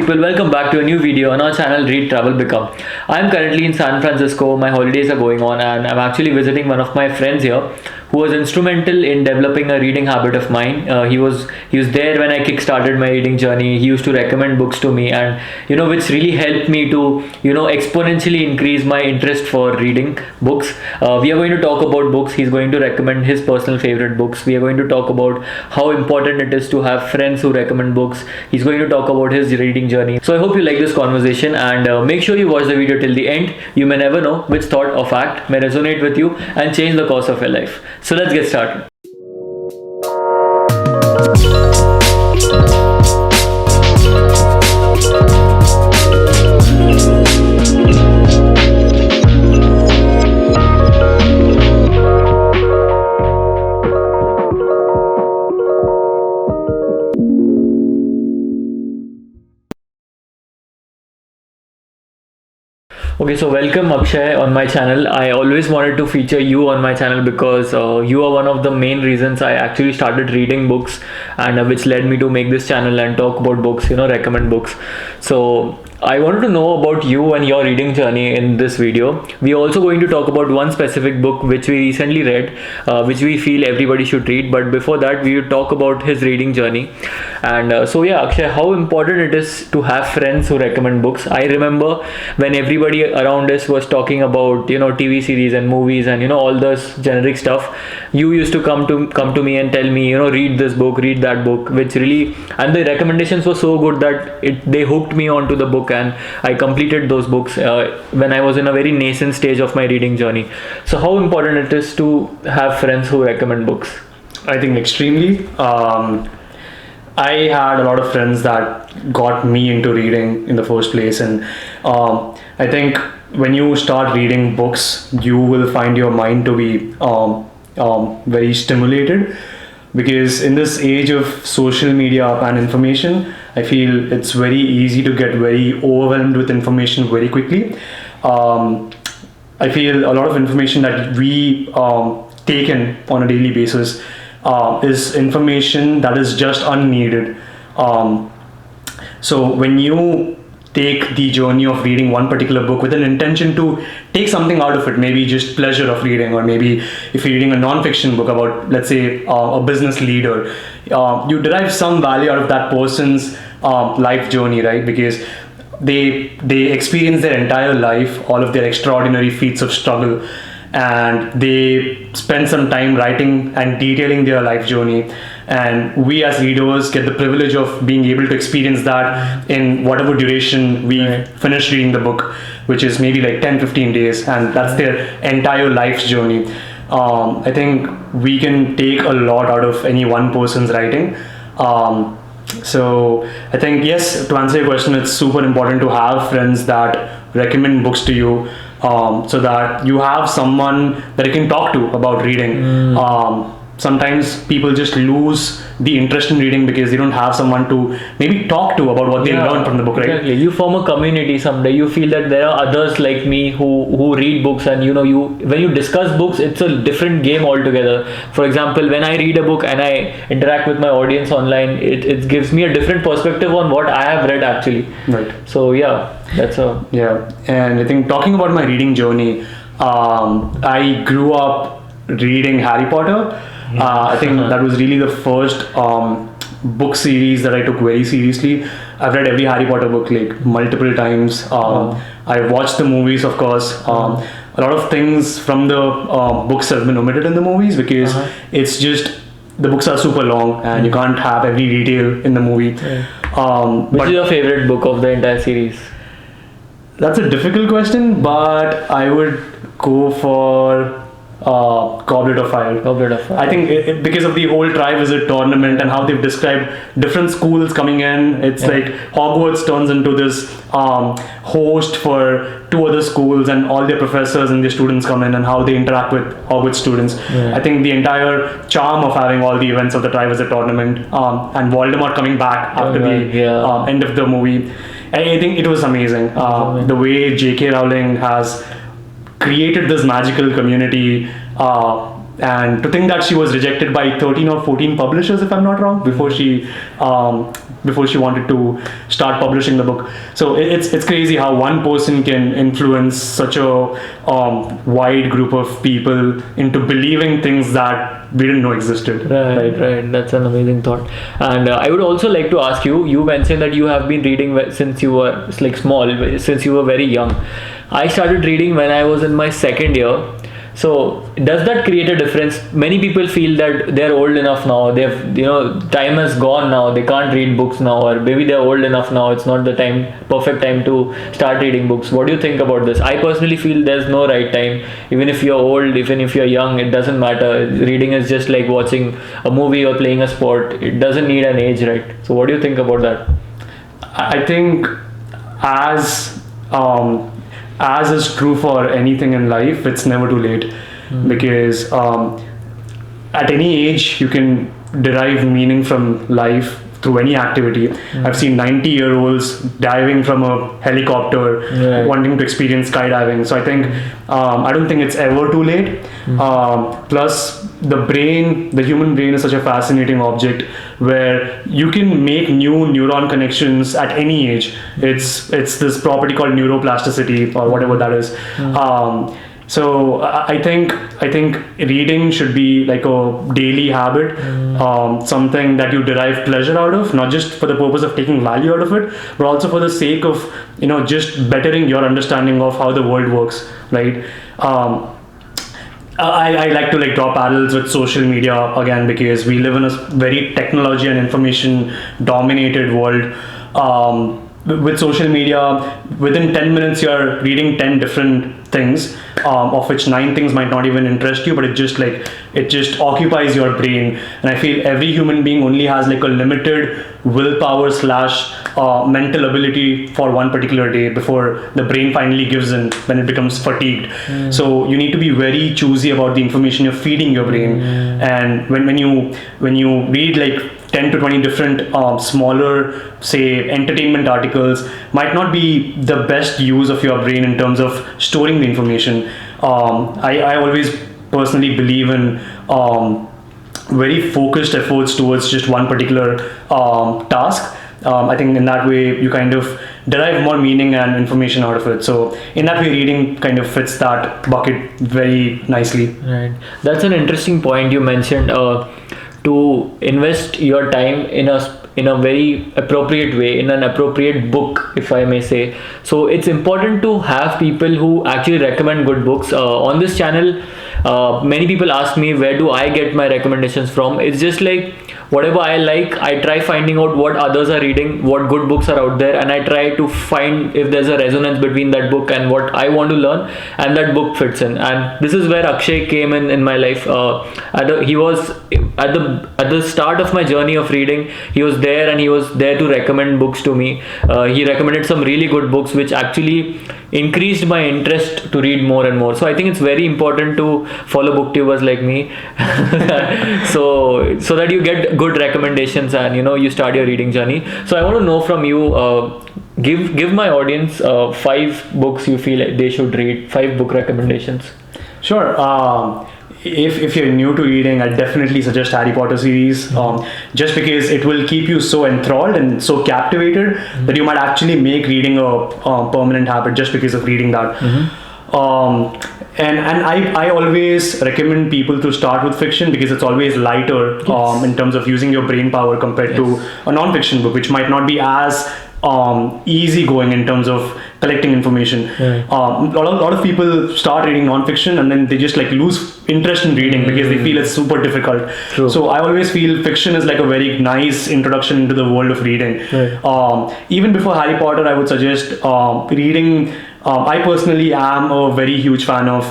people, welcome back to a new video on our channel Read Travel Become. I'm currently in San Francisco, my holidays are going on and I'm actually visiting one of my friends here who was instrumental in developing a reading habit of mine. He was there when I kick-started my reading journey. He used to recommend books to me and which really helped me to exponentially increase my interest for reading books. We are going to talk about books. He's going to recommend his personal favorite books. We are going to talk about how important it is to have friends who recommend books. He's going to talk about his reading journey. So I hope you like this conversation and make sure you watch the video till the end. You may never know which thought or fact may resonate with you and change the course of your life. So let's get started. Okay, so welcome Akshay on my channel. I always wanted to feature you on my channel because you are one of the main reasons I actually started reading books and which led me to make this channel and talk about books, recommend books. So I wanted to know about you and your reading journey in this video. We are also going to talk about one specific book which we recently read, which we feel everybody should read. But before that, we will talk about his reading journey. And so yeah, Akshay, how important it is to have friends who recommend books. I remember when everybody around us was talking about TV series and movies and all this generic stuff, you used to come to me and tell me read this book, read that book, which really, and the recommendations were so good that they hooked me onto the book and I completed those books when I was in a very nascent stage of my reading journey. So how important it is to have friends who recommend books? I think extremely. I had a lot of friends that got me into reading in the first place, and I think when you start reading books, you will find your mind to be very stimulated, because in this age of social media and information, I feel it's very easy to get very overwhelmed with information very quickly. I feel a lot of information that we take in on a daily basis is information that is just unneeded. So when you take the journey of reading one particular book with an intention to take something out of it, maybe just pleasure of reading, or maybe if you're reading a non-fiction book about, let's say, a business leader, you derive some value out of that person's life journey, right? Because they experience their entire life, all of their extraordinary feats of struggle, and they spend some time writing and detailing their life journey, and we as readers get the privilege of being able to experience that in whatever duration we finish reading the book, which is maybe like 10-15 days, and that's their entire life's journey. I think we can take a lot out of any one person's writing. So I think, yes, to answer your question, it's super important to have friends that recommend books to you, so that you have someone that you can talk to about reading. Sometimes people just lose the interest in reading because they don't have someone to maybe talk to about what they learned from the book, right? Exactly. You form a community someday. You feel that there are others like me who read books, and when you discuss books, it's a different game altogether. For example, when I read a book and I interact with my audience online, it gives me a different perspective on what I have read actually. Right. So yeah, and I think talking about my reading journey, I grew up reading Harry Potter. I think that was really the first book series that I took very seriously. I've read every Harry Potter book like multiple times. I've watched the movies, of course. A lot of things from the books have been omitted in the movies because it's just, the books are super long and you can't have every detail in the movie. Which is your favorite book of the entire series? That's a difficult question, but I would go for Goblet of Fire. I think because of the whole Triwizard tournament and how they've described different schools coming in, it's like Hogwarts turns into this host for two other schools, and all their professors and their students come in and how they interact with Hogwarts students. I think the entire charm of having all the events of the Triwizard tournament and Voldemort coming back after the end of the movie, I think it was amazing. The way J.K. Rowling has created this magical community And to think that she was rejected by 13 or 14 publishers, if I'm not wrong, before she wanted to start publishing the book. So it's crazy how one person can influence such a wide group of people into believing things that we didn't know existed. Right. That's an amazing thought. And I would also like to ask you. You mentioned that you have been reading since you were like small, since you were very young. I started reading when I was in my second year. So does that create a difference? Many people feel that they're old enough now. They've, time has gone now. They can't read books now, or maybe they're old enough now. It's not the perfect time to start reading books. What do you think about this? I personally feel there's no right time. Even if you're old, even if you're young, it doesn't matter. Reading is just like watching a movie or playing a sport. It doesn't need an age, right? So what do you think about that? I think as as is true for anything in life, it's never too late. Because at any age you can derive meaning from life through any activity. I've seen 90-year-olds diving from a helicopter, wanting to experience skydiving. So I think I don't think it's ever too late. Plus the human brain is such a fascinating object where you can make new neuron connections at any age. It's this property called neuroplasticity or whatever that is. So I think reading should be like a daily habit, something that you derive pleasure out of, not just for the purpose of taking value out of it, but also for the sake of just bettering your understanding of how the world works, right? I like to draw parallels with social media again, because we live in a very technology and information dominated world. With social media, within 10 minutes you're reading 10 different things, of which 9 things might not even interest you, but it just occupies your brain. And I feel every human being only has a limited willpower / mental ability for one particular day before the brain finally gives in when it becomes fatigued. So you need to be very choosy about the information you're feeding your brain. And when you read 10 to 20 different smaller, say, entertainment articles, might not be the best use of your brain in terms of storing the information. I always personally believe in very focused efforts towards just one particular task. I think in that way you kind of derive more meaning and information out of it. So in that way, reading kind of fits that bucket very nicely. Right. That's an interesting point you mentioned. To invest your time in a very appropriate way, in an appropriate book, if I may say. So it's important to have people who actually recommend good books. On this channel, many people ask me, where do I get my recommendations from? It's just like whatever I like, I try finding out what others are reading, what good books are out there, and I try to find if there's a resonance between that book and what I want to learn, and that book fits in. And this is where Akshay came in my life. He was at the start of my journey of reading. He was there, and he was there to recommend books to me. He recommended some really good books which actually increased my interest to read more and more. So I think it's very important to follow booktubers like me so that you get good recommendations and you start your reading journey. So I want to know from you, give my audience 5 books you feel like they should read, 5 book recommendations. Sure. If you're new to reading, I definitely suggest Harry Potter series, just because it will keep you so enthralled and so captivated that you might actually make reading a permanent habit just because of reading that. And I always recommend people to start with fiction because it's always lighter in terms of using your brain power compared to a non-fiction book, which might not be as easy going in terms of collecting information. A lot of people start reading non-fiction and then they just lose interest in reading because they feel it's super difficult. True. So I always feel fiction is a very nice introduction into the world of reading. Even before Harry Potter, I would suggest reading. I personally am a very huge fan of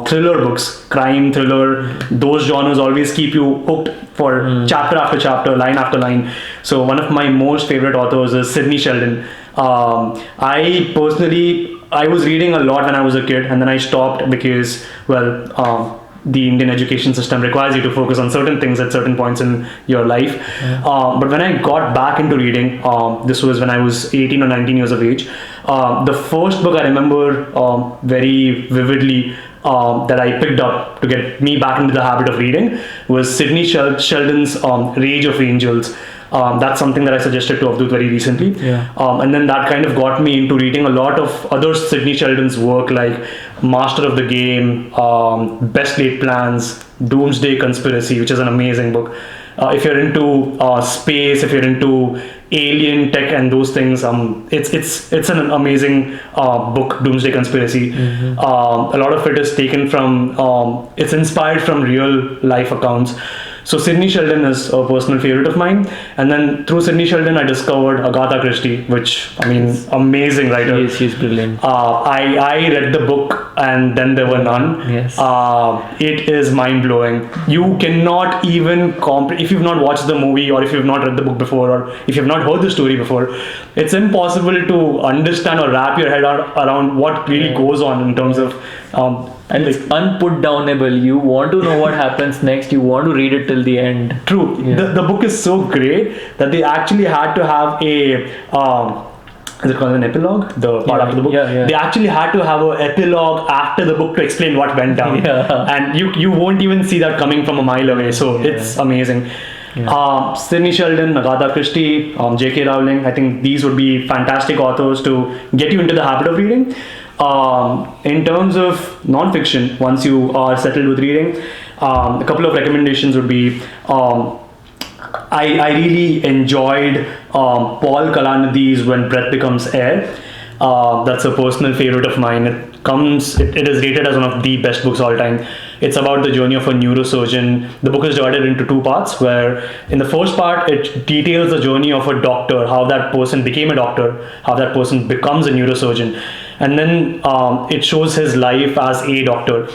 thriller books, crime, thriller. Those genres always keep you hooked for chapter after chapter, line after line. So one of my most favorite authors is Sidney Sheldon. I was reading a lot when I was a kid, and then I stopped because, the Indian education system requires you to focus on certain things at certain points in your life. But when I got back into reading, this was when I was 18 or 19 years of age. The first book I remember very vividly that I picked up to get me back into the habit of reading was Sidney Sheldon's Rage of Angels. That's something that I suggested to Avdut very recently. Yeah. And then that kind of got me into reading a lot of other Sidney Sheldon's work, like Master of the Game, Best Laid Plans, Doomsday Conspiracy, which is an amazing book. If you're into space, if you're into alien tech and those things, it's an amazing book, Doomsday Conspiracy. Mm-hmm. A lot of it is taken from, it's inspired from real life accounts. So Sidney Sheldon is a personal favorite of mine, and then through Sidney Sheldon I discovered Agatha Christie, which, I mean, amazing writer. She's brilliant. I read the book and then there were none. Yes. It is mind blowing. You cannot even if you've not watched the movie, or if you've not read the book before, or if you've not heard the story before, it's impossible to understand or wrap your head around what really goes on in terms of and it's unputdownable. You want to know what happens next. You want to read it till the end. True. Yeah. The book is so great that they actually had to have a is it called an epilogue? The part after the book. Yeah. They actually had to have an epilogue after the book to explain what went down. Yeah. And you won't even see that coming from a mile away. So it's amazing. Yeah. Sidney Sheldon, Agatha Christie, J.K. Rowling. I think these would be fantastic authors to get you into the habit of reading. In terms of non-fiction, once you are settled with reading, a couple of recommendations would be I really enjoyed Paul Kalanidhi's When Breath Becomes Air. That's a personal favorite of mine. It is rated as one of the best books all time. It's about the journey of a neurosurgeon. The book is divided into two parts, where in the first part it details the journey of a doctor, how that person became a doctor, how that person becomes a neurosurgeon, and then it shows his life as a doctor.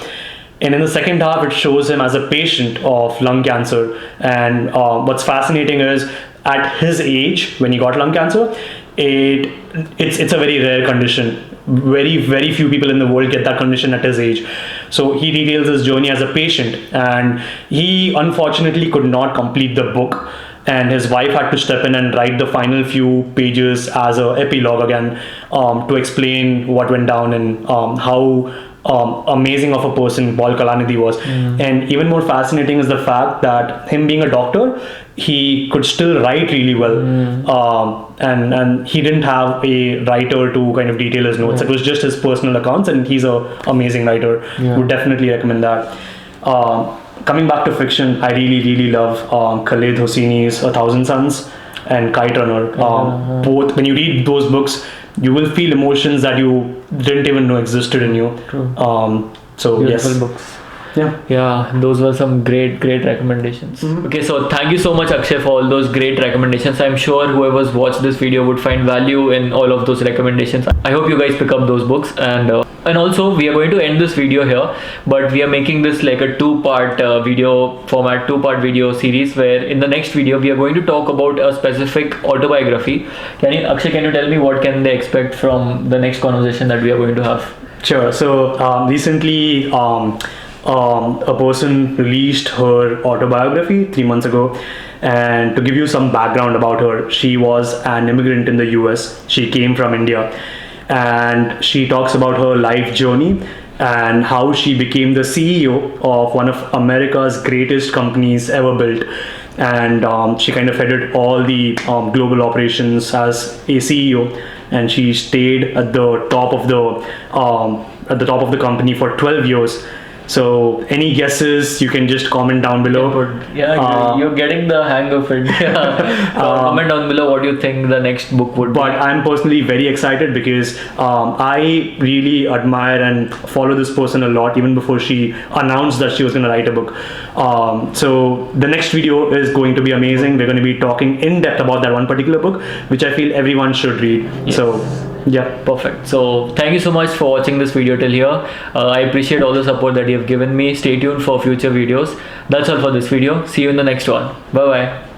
And in the second half, it shows him as a patient of lung cancer. And what's fascinating is, at his age, when he got lung cancer, it's a very rare condition. Very few people in the world get that condition at his age. So he details his journey as a patient, and he unfortunately could not complete the book. And his wife had to step in and write the final few pages as a epilogue again, to explain what went down and how amazing of a person Paul Kalanidhi was. And even more fascinating is the fact that him being a doctor, he could still write really well. And he didn't have a writer to kind of detail his notes. It was just his personal accounts, and he's an amazing writer. Would definitely recommend that. Coming back to fiction, I really love Khaled Hosseini's A Thousand Suns and Kite Runner. Both, when you read those books, you will feel emotions that you didn't even know existed in you. True. So Beautiful yes. books. Yeah, those were some great recommendations. Okay, so thank you so much, Akshay, for all those great recommendations. I'm sure whoever's watched this video would find value in all of those recommendations. I hope you guys pick up those books, and also we are going to end this video here, but we are making this like a two-part video format, two-part video series, where in the next video we are going to talk about a specific autobiography. Akshay, can you tell me what can they expect from the next conversation that we are going to have? Sure. So recently, a person released her autobiography 3 months ago, and to give you some background about her, she was an immigrant in the US. She came from India, and she talks about her life journey and how she became the CEO of one of America's greatest companies ever built. And she kind of headed all the global operations as a CEO, and she stayed at the top of the company for 12 years. So any guesses, you can just comment down below. You're getting the hang of it. Comment down below what you think the next book would be. But I'm personally very excited because I really admire and follow this person a lot, even before she announced that she was going to write a book. So the next video is going to be amazing. We're going to be talking in depth about that one particular book, which I feel everyone should read. Yes. So yeah, perfect. So thank you so much for watching this video till here. I appreciate all the support that you have given me. Stay tuned for future videos. That's all for this video. See you in the next one. Bye bye.